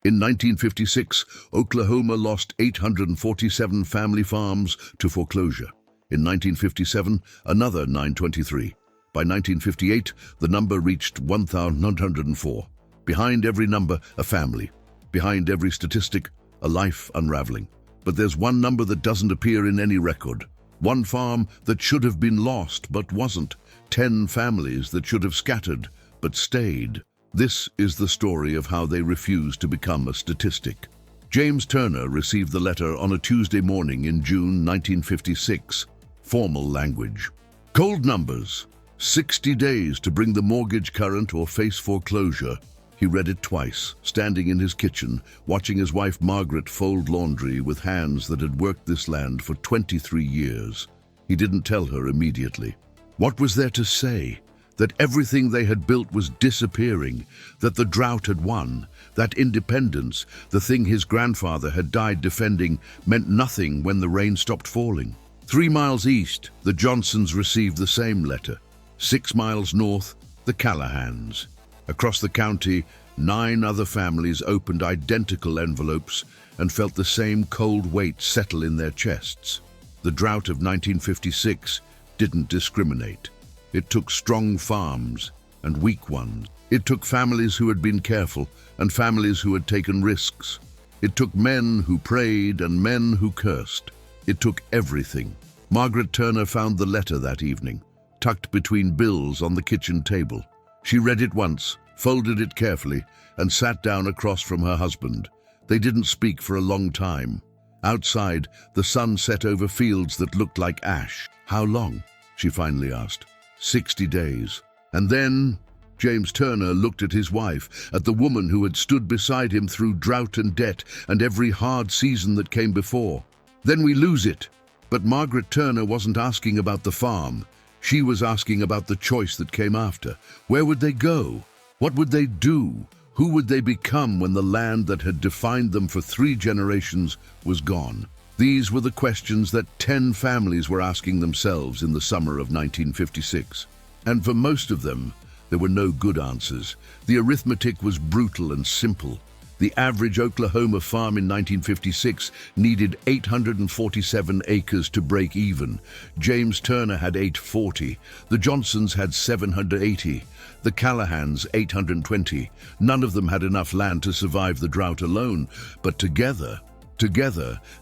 In 1956, Oklahoma lost 847 family farms to foreclosure. In 1957, another 923. By 1958, the number reached 1,904. Behind every number, a family. Behind every statistic, a life unraveling. But there's one number that doesn't appear in any record. One farm that should have been lost but wasn't. 10 families that should have scattered but stayed. This is the story of how they refused to become a statistic. James Turner received the letter on a Tuesday morning in June 1956. Formal language. Cold numbers. 60 days to bring the mortgage current or face foreclosure. He read it twice, standing in his kitchen, watching his wife Margaret fold laundry with hands that had worked this land for 23 years. He didn't tell her immediately. What was there to say? That everything they had built was disappearing, that the drought had won, that independence, the thing his grandfather had died defending, meant nothing when the rain stopped falling. 3 miles east, the Johnsons received the same letter. 6 miles north, the Callahans. Across the county, 9 other families opened identical envelopes and felt the same cold weight settle in their chests. The drought of 1956 didn't discriminate. It took strong farms and weak ones. It took families who had been careful and families who had taken risks. It took men who prayed and men who cursed. It took everything. Margaret Turner found the letter that evening, tucked between bills on the kitchen table. She read it once, folded it carefully, and sat down across from her husband. They didn't speak for a long time. Outside, the sun set over fields that looked like ash. "How long?" she finally asked. 60 days. And then James Turner looked at his wife, at the woman who had stood beside him through drought and debt and every hard season that came before. "Then we lose it." But Margaret Turner wasn't asking about the farm. She was asking about the choice that came after. Where would they go? What would they do? Who would they become when the land that had defined them for 3 generations was gone? These were the questions that 10 families were asking themselves in the summer of 1956. And for most of them, there were no good answers. The arithmetic was brutal and simple. The average Oklahoma farm in 1956 needed 847 acres to break even. James Turner had 840. The Johnsons had 780. The Callahans 820. None of them had enough land to survive the drought alone, but together,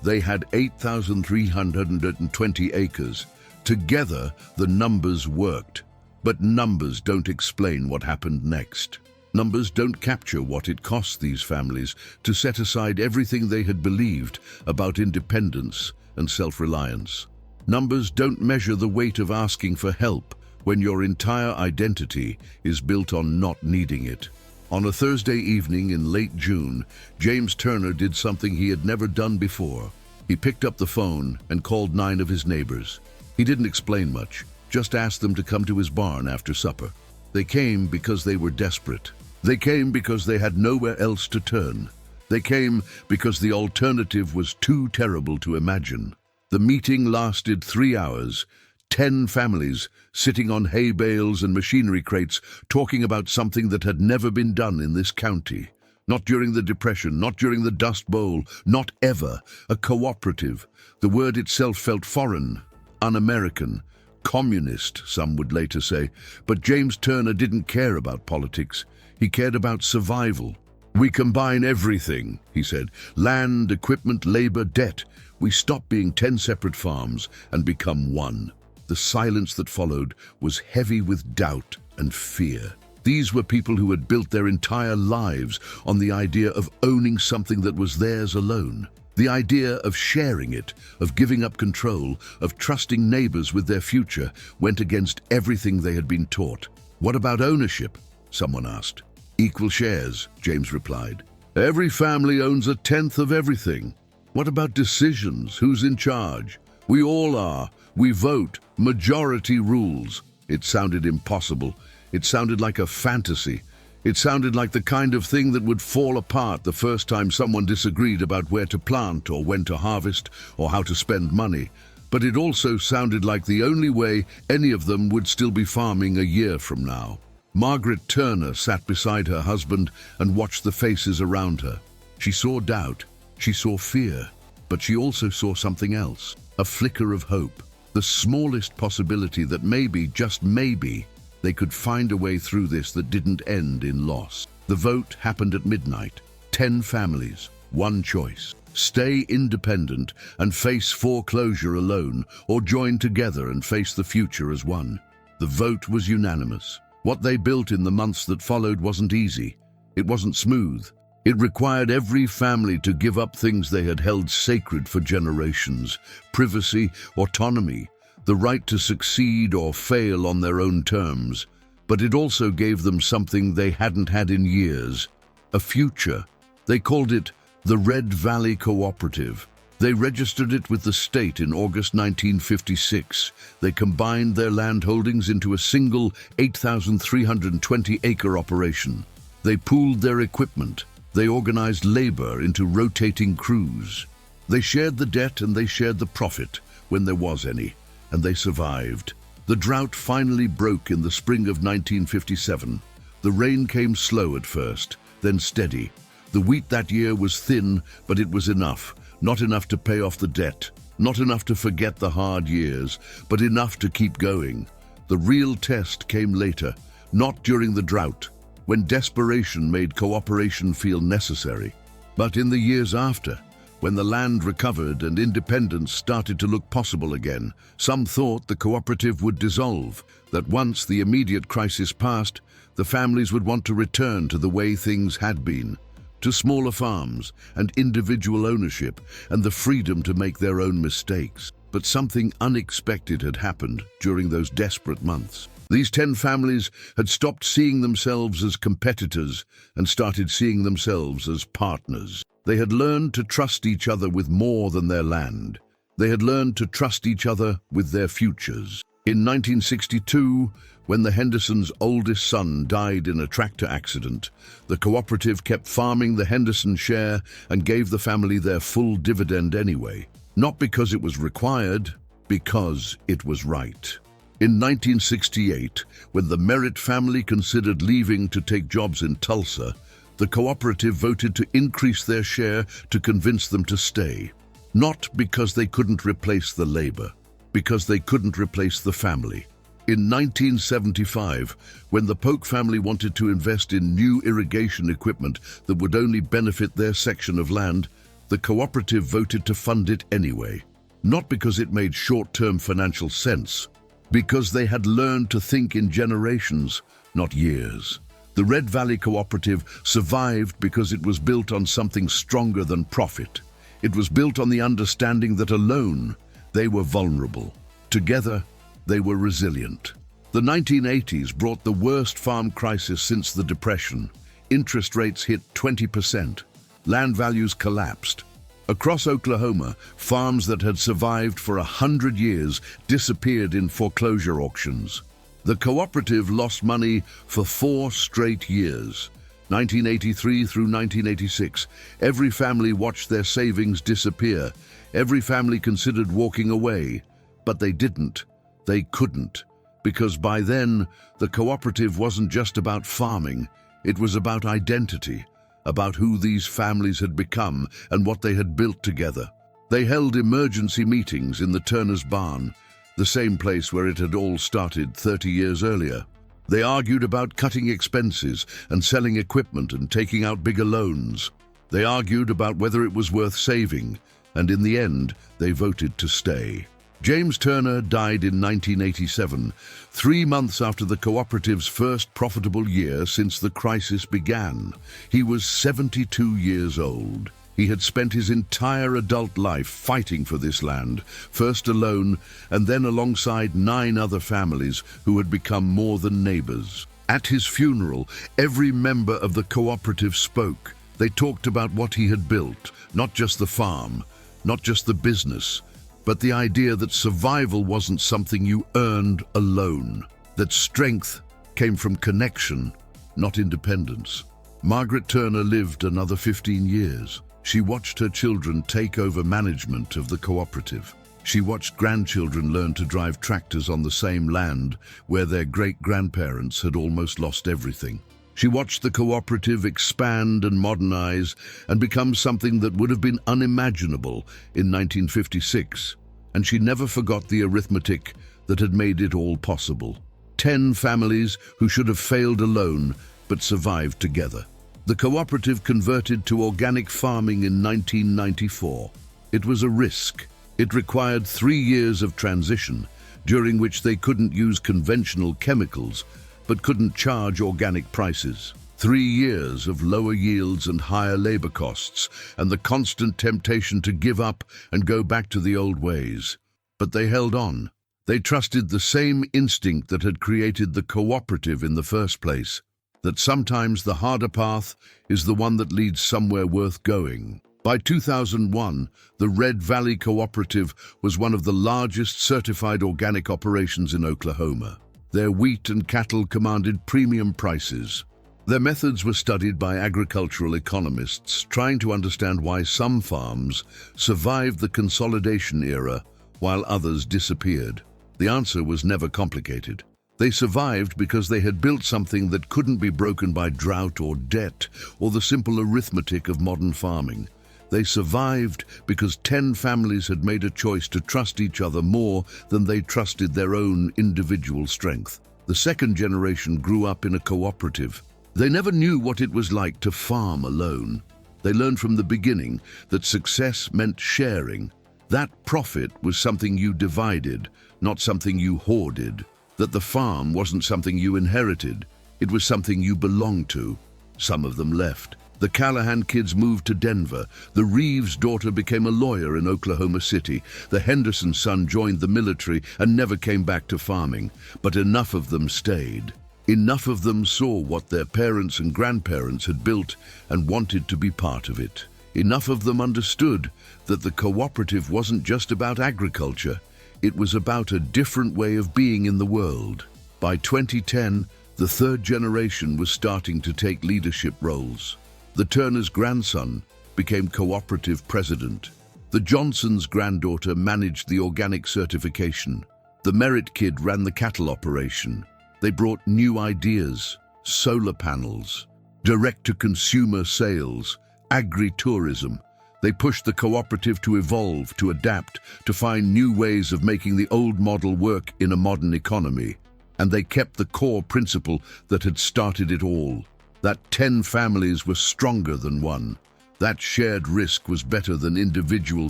they had 8,320 acres. Together, the numbers worked. But numbers don't explain what happened next. Numbers don't capture what it cost these families to set aside everything they had believed about independence and self-reliance. Numbers don't measure the weight of asking for help when your entire identity is built on not needing it. On a Thursday evening in late June, James Turner did something he had never done before. He picked up the phone and called 9 of his neighbors. He didn't explain much, just asked them to come to his barn after supper. They came because they were desperate. They came because they had nowhere else to turn. They came because the alternative was too terrible to imagine. The meeting lasted 3 hours. 10 families sitting on hay bales and machinery crates talking about something that had never been done in this county. Not during the Depression, not during the Dust Bowl, not ever. A cooperative. The word itself felt foreign, un-American, communist, some would later say. But James Turner didn't care about politics. He cared about survival. "We combine everything," he said. "Land, equipment, labor, debt. We stop being 10 separate farms and become one." The silence that followed was heavy with doubt and fear. These were people who had built their entire lives on the idea of owning something that was theirs alone. The idea of sharing it, of giving up control, of trusting neighbors with their future went against everything they had been taught. "What about ownership?" someone asked. "Equal shares," James replied. "Every family owns 1/10 of everything." "What about decisions? Who's in charge?" "We all are. We vote. Majority rules." It sounded impossible. It sounded like a fantasy. It sounded like the kind of thing that would fall apart the first time someone disagreed about where to plant or when to harvest or how to spend money. But it also sounded like the only way any of them would still be farming a year from now. Margaret Turner sat beside her husband and watched the faces around her. She saw doubt, she saw fear, but she also saw something else, a flicker of hope, the smallest possibility that maybe, just maybe, they could find a way through this that didn't end in loss. The vote happened at midnight. 10 families, one choice. Stay independent and face foreclosure alone, or join together and face the future as one. The vote was unanimous. What they built in the months that followed wasn't easy. It wasn't smooth. It required every family to give up things they had held sacred for generations: privacy, autonomy, the right to succeed or fail on their own terms. But it also gave them something they hadn't had in years: a future. They called it the Red Valley Cooperative. They registered it with the state in August 1956. They combined their land holdings into a single 8,320-acre operation. They pooled their equipment. They organized labor into rotating crews. They shared the debt and they shared the profit, when there was any, and they survived. The drought finally broke in the spring of 1957. The rain came slow at first, then steady. The wheat that year was thin, but it was enough. Not enough to pay off the debt, not enough to forget the hard years, but enough to keep going. The real test came later, not during the drought, when desperation made cooperation feel necessary, but in the years after, when the land recovered and independence started to look possible again. Some thought the cooperative would dissolve, that once the immediate crisis passed, the families would want to return to the way things had been, to smaller farms and individual ownership and the freedom to make their own mistakes. But something unexpected had happened during those desperate months. These 10 families had stopped seeing themselves as competitors and started seeing themselves as partners. They had learned to trust each other with more than their land. They had learned to trust each other with their futures. In 1962, when the Hendersons' oldest son died in a tractor accident, the cooperative kept farming the Henderson share and gave the family their full dividend anyway. Not because it was required, because it was right. In 1968, when the Merritt family considered leaving to take jobs in Tulsa, the cooperative voted to increase their share to convince them to stay. Not because they couldn't replace the labor, because they couldn't replace the family. In 1975, when the Polk family wanted to invest in new irrigation equipment that would only benefit their section of land, the cooperative voted to fund it anyway. Not because it made short-term financial sense, because they had learned to think in generations, not years. The Red Valley Cooperative survived because it was built on something stronger than profit. It was built on the understanding that alone, they were vulnerable. Together, they were resilient. The 1980s brought the worst farm crisis since the Depression. Interest rates hit 20%. Land values collapsed. Across Oklahoma, farms that had survived for 100 years disappeared in foreclosure auctions. The cooperative lost money for 4 straight years. 1983 through 1986, every family watched their savings disappear. Every family considered walking away, but they didn't. They couldn't, because by then, the cooperative wasn't just about farming, it was about identity, about who these families had become and what they had built together. They held emergency meetings in the Turner's barn, the same place where it had all started 30 years earlier. They argued about cutting expenses and selling equipment and taking out bigger loans. They argued about whether it was worth saving, and in the end, they voted to stay. James Turner died in 1987, 3 months after the cooperative's first profitable year since the crisis began. He was 72 years old. He had spent his entire adult life fighting for this land, first alone and then alongside 9 other families who had become more than neighbors. At his funeral, every member of the cooperative spoke. They talked about what he had built, not just the farm, not just the business, but the idea that survival wasn't something you earned alone, that strength came from connection, not independence. Margaret Turner lived another 15 years. She watched her children take over management of the cooperative. She watched grandchildren learn to drive tractors on the same land where their great-grandparents had almost lost everything. She watched the cooperative expand and modernize and become something that would have been unimaginable in 1956. And she never forgot the arithmetic that had made it all possible. 10 families who should have failed alone but survived together. The cooperative converted to organic farming in 1994. It was a risk. It required 3 years of transition, during which they couldn't use conventional chemicals, but couldn't charge organic prices. 3 years of lower yields and higher labor costs, and the constant temptation to give up and go back to the old ways. But they held on. They trusted the same instinct that had created the cooperative in the first place, that sometimes the harder path is the one that leads somewhere worth going. By 2001, the Red Valley Cooperative was one of the largest certified organic operations in Oklahoma. Their wheat and cattle commanded premium prices. Their methods were studied by agricultural economists, trying to understand why some farms survived the consolidation era while others disappeared. The answer was never complicated. They survived because they had built something that couldn't be broken by drought or debt or the simple arithmetic of modern farming. They survived because 10 families had made a choice to trust each other more than they trusted their own individual strength. The second generation grew up in a cooperative. They never knew what it was like to farm alone. They learned from the beginning that success meant sharing. That profit was something you divided, not something you hoarded. That the farm wasn't something you inherited, it was something you belonged to. Some of them left. The Callahan kids moved to Denver. The Reeves daughter became a lawyer in Oklahoma City. The Henderson son joined the military and never came back to farming. But enough of them stayed. Enough of them saw what their parents and grandparents had built and wanted to be part of it. Enough of them understood that the cooperative wasn't just about agriculture. It was about a different way of being in the world. By 2010, the third generation was starting to take leadership roles. The Turner's grandson became cooperative president. The Johnson's granddaughter managed the organic certification. The Merritt kid ran the cattle operation. They brought new ideas, solar panels, direct-to-consumer sales, agri-tourism. They pushed the cooperative to evolve, to adapt, to find new ways of making the old model work in a modern economy. And they kept the core principle that had started it all. That 10 families were stronger than one. That shared risk was better than individual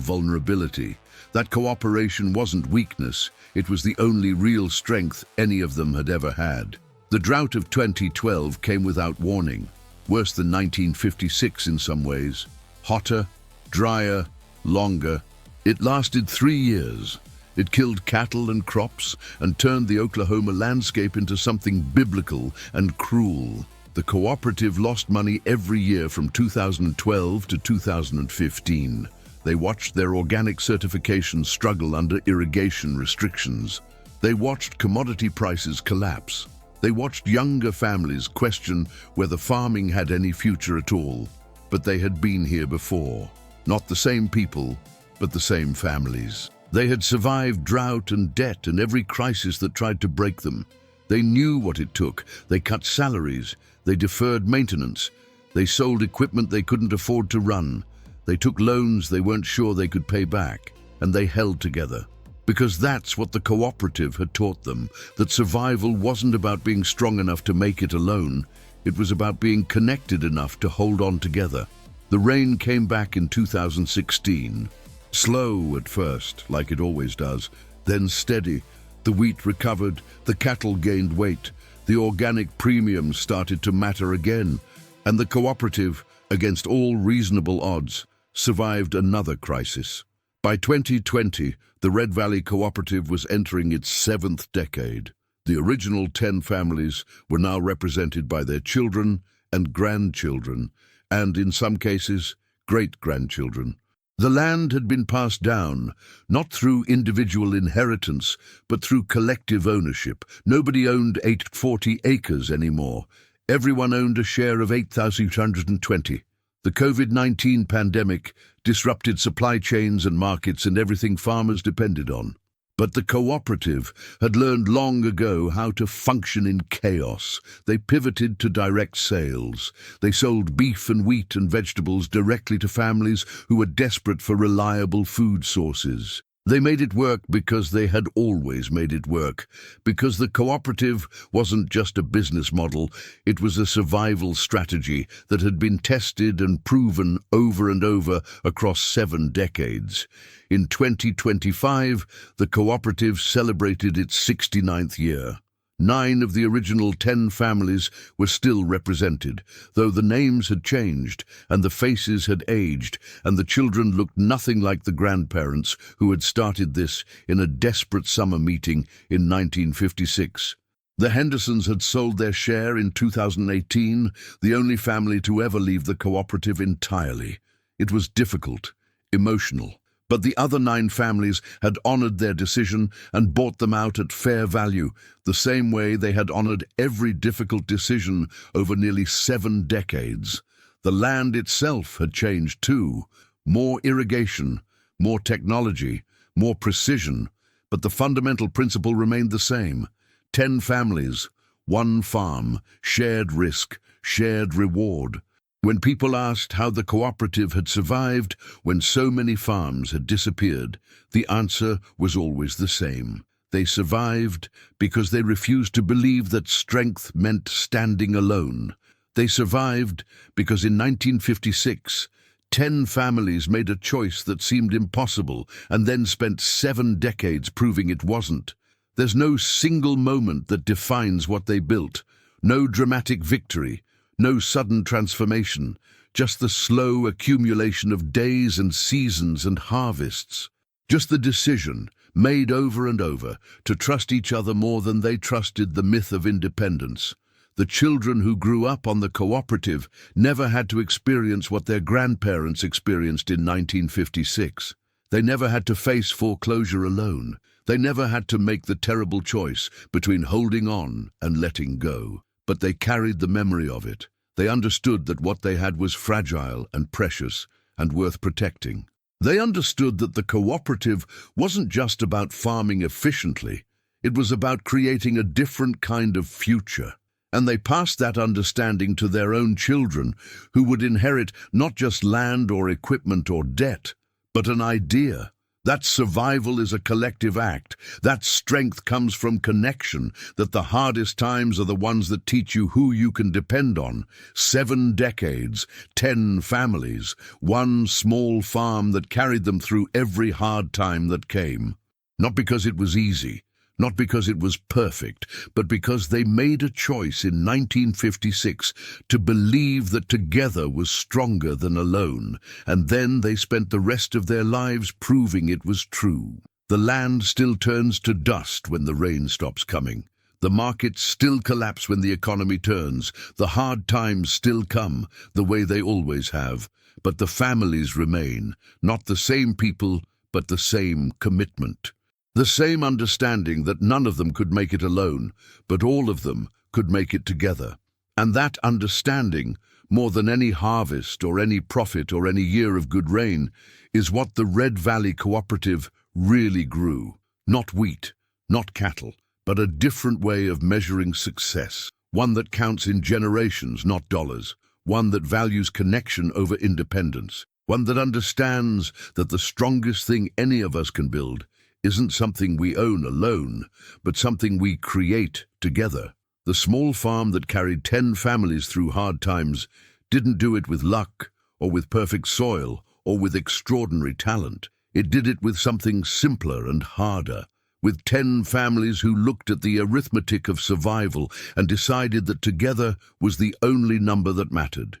vulnerability. That cooperation wasn't weakness, it was the only real strength any of them had ever had. The drought of 2012 came without warning, worse than 1956 in some ways. Hotter, drier, longer. It lasted 3 years. It killed cattle and crops and turned the Oklahoma landscape into something biblical and cruel. The cooperative lost money every year from 2012 to 2015. They watched their organic certification struggle under irrigation restrictions. They watched commodity prices collapse. They watched younger families question whether farming had any future at all. But they had been here before. Not the same people, but the same families. They had survived drought and debt and every crisis that tried to break them. They knew what it took. They cut salaries. They deferred maintenance. They sold equipment they couldn't afford to run. They took loans they weren't sure they could pay back. And they held together. Because that's what the cooperative had taught them, that survival wasn't about being strong enough to make it alone. It was about being connected enough to hold on together. The rain came back in 2016. Slow at first, like it always does, then steady. The wheat recovered, the cattle gained weight, the organic premiums started to matter again, and the cooperative, against all reasonable odds, survived another crisis. By 2020, the Red Valley Cooperative was entering its 7th decade. The original 10 families were now represented by their children and grandchildren, and in some cases, great-grandchildren. The land had been passed down, not through individual inheritance, but through collective ownership. Nobody owned 840 acres anymore. Everyone owned a share of 8,820. The COVID-19 pandemic disrupted supply chains and markets and everything farmers depended on. But the cooperative had learned long ago how to function in chaos. They pivoted to direct sales. They sold beef and wheat and vegetables directly to families who were desperate for reliable food sources. They made it work because they had always made it work, because the cooperative wasn't just a business model, it was a survival strategy that had been tested and proven over and over across 7 decades. In 2025, the cooperative celebrated its 69th year. 9 of the original 10 families were still represented, though the names had changed and the faces had aged, and the children looked nothing like the grandparents who had started this in a desperate summer meeting in 1956. The Hendersons had sold their share in 2018, the only family to ever leave the cooperative entirely. It was difficult, emotional. But the other 9 families had honored their decision and bought them out at fair value, the same way they had honored every difficult decision over nearly 7 decades. The land itself had changed too. More irrigation, more technology, more precision, but the fundamental principle remained the same. 10 families, 1 farm, shared risk, shared reward. When people asked how the cooperative had survived when so many farms had disappeared, the answer was always the same. They survived because they refused to believe that strength meant standing alone. They survived because in 1956, 10 families made a choice that seemed impossible and then spent 7 decades proving it wasn't. There's no single moment that defines what they built, no dramatic victory, no sudden transformation, just the slow accumulation of days and seasons and harvests. Just the decision, made over and over, to trust each other more than they trusted the myth of independence. The children who grew up on the cooperative never had to experience what their grandparents experienced in 1956. They never had to face foreclosure alone. They never had to make the terrible choice between holding on and letting go. But they carried the memory of it. They understood that what they had was fragile and precious and worth protecting. They understood that the cooperative wasn't just about farming efficiently, it was about creating a different kind of future. And they passed that understanding to their own children, who would inherit not just land or equipment or debt, but an idea. That survival is a collective act, that strength comes from connection, that the hardest times are the ones that teach you who you can depend on. 7 decades, 10 families, 1 small farm that carried them through every hard time that came. Not because it was easy, not because it was perfect, but because they made a choice in 1956 to believe that together was stronger than alone, and then they spent the rest of their lives proving it was true. The land still turns to dust when the rain stops coming. The markets still collapse when the economy turns. The hard times still come, the way they always have. But the families remain, not the same people, but the same commitment. The same understanding that none of them could make it alone, but all of them could make it together. And that understanding, more than any harvest or any profit or any year of good rain, is what the Red Valley Cooperative really grew. Not wheat, not cattle, but a different way of measuring success. One that counts in generations, not dollars. One that values connection over independence. One that understands that the strongest thing any of us can build isn't something we own alone, but something we create together. The small farm that carried 10 families through hard times didn't do it with luck, or with perfect soil, or with extraordinary talent. It did it with something simpler and harder, with 10 families who looked at the arithmetic of survival and decided that together was the only number that mattered.